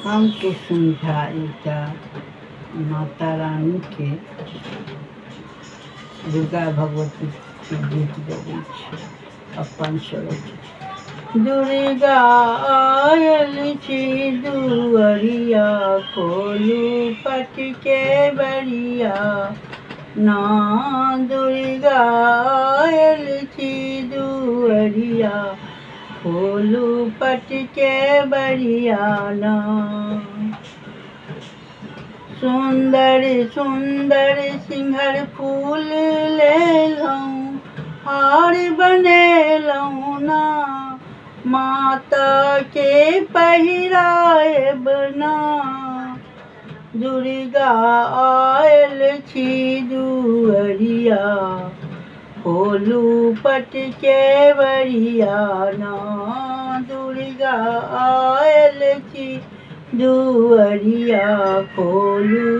हमके समझाइता माता रानी के दुर्गा भगवती के गीत गबै छै अपन स्वरचित। दुर्गा आयल छी दुअरिया, खोलू पट के बरिया ना। दुर्गा आयल छी दुअरिया, खोलू पट के बरिया ना। सुंदर सुंदर सिंघर फूल लेलहुँ, हार बनेलहुँ ना। माता के पहिराएब ना। दुर्गा आयल छी दुअरिया, खोलू पट के बरिया ना। दुर्गा आयल छी दुअरिया, खोलू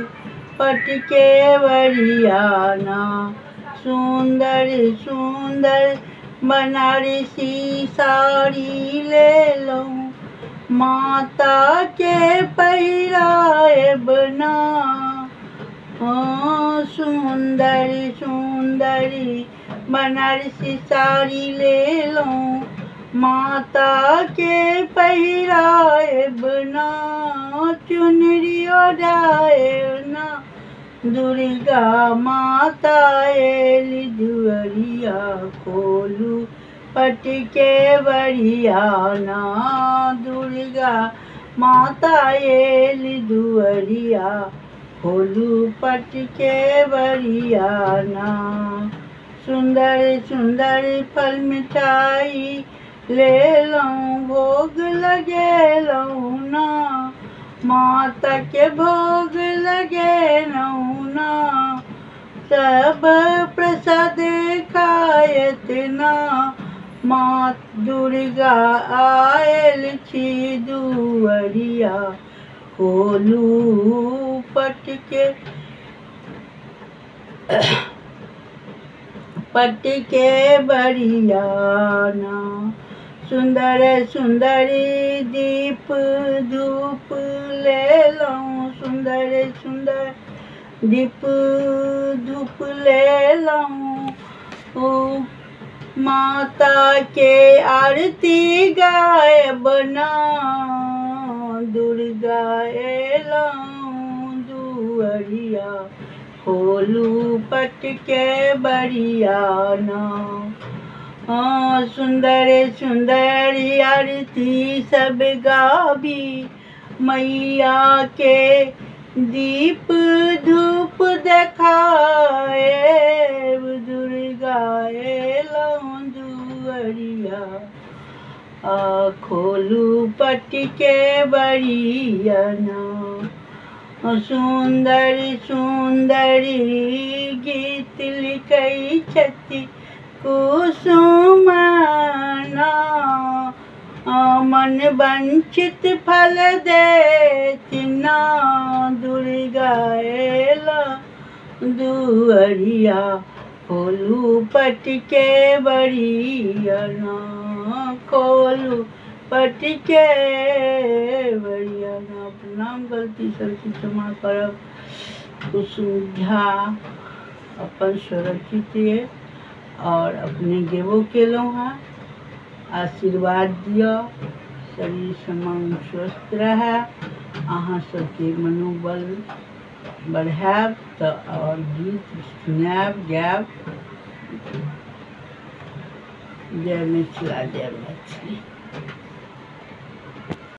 पट के बरिया ना। सुंदर सुंदर बनारसी साड़ी लेलहुँ, माता के पहिराएब ना। सुंदर सुंदरी बनारसी साड़ी लेलहुँ, माता के पहिराएब ना। चुनरी ओढ़ाएब ना। दुर्गा माता एली दुअरिया, खोलू पट के बरिया ना। दुर्गा माता एली दुअरिया, खोलू पट के बरिया ना। सुंदर सुंदर फल मिठाई लेलहुँ, भोग लगेलहुँ ना। माता के भोग लगेलहुँ ना। सब प्रसाद खायत ना। माँ दुर्गा आयल छी दुअरिया, खोलू पट के बरिया ना। सुंदर सुंदर दीप धूप लेलहुँ, सुंदर सुंदर दीप धूप लेलहुँ। माता के आरती गायब ना। दुर्गा एलहुँ दुअरिया, खोलू पट के बरिया ना। सुंदर सुंदर आरती सब गाबी, मैया के दीप धूप देखाएब। दुर्गा एलहुँ दुअरिया, खोलू पट के बरिया ना। सुंदर सुंदरी गीत लिखै छथि कुसुम ना। मन वंचित फल देति ना। दुर्गा एलहुँ दुअरिया, खोलू पट के बरिया ना। खोलू पट के बरिया ना। प्रणाम, गलती सलती क्षमा करब। कुसुम झा अपन स्वरचित और अपने गेबो केलहुँ हेँ। आशीर्वाद दिअ, शरीर समांग स्वस्थ रहै, अहाँ सबके मनोबल बढ़ायब तऽ और गीत सुनायब गायब। जय मिथिला, जय मैथिली।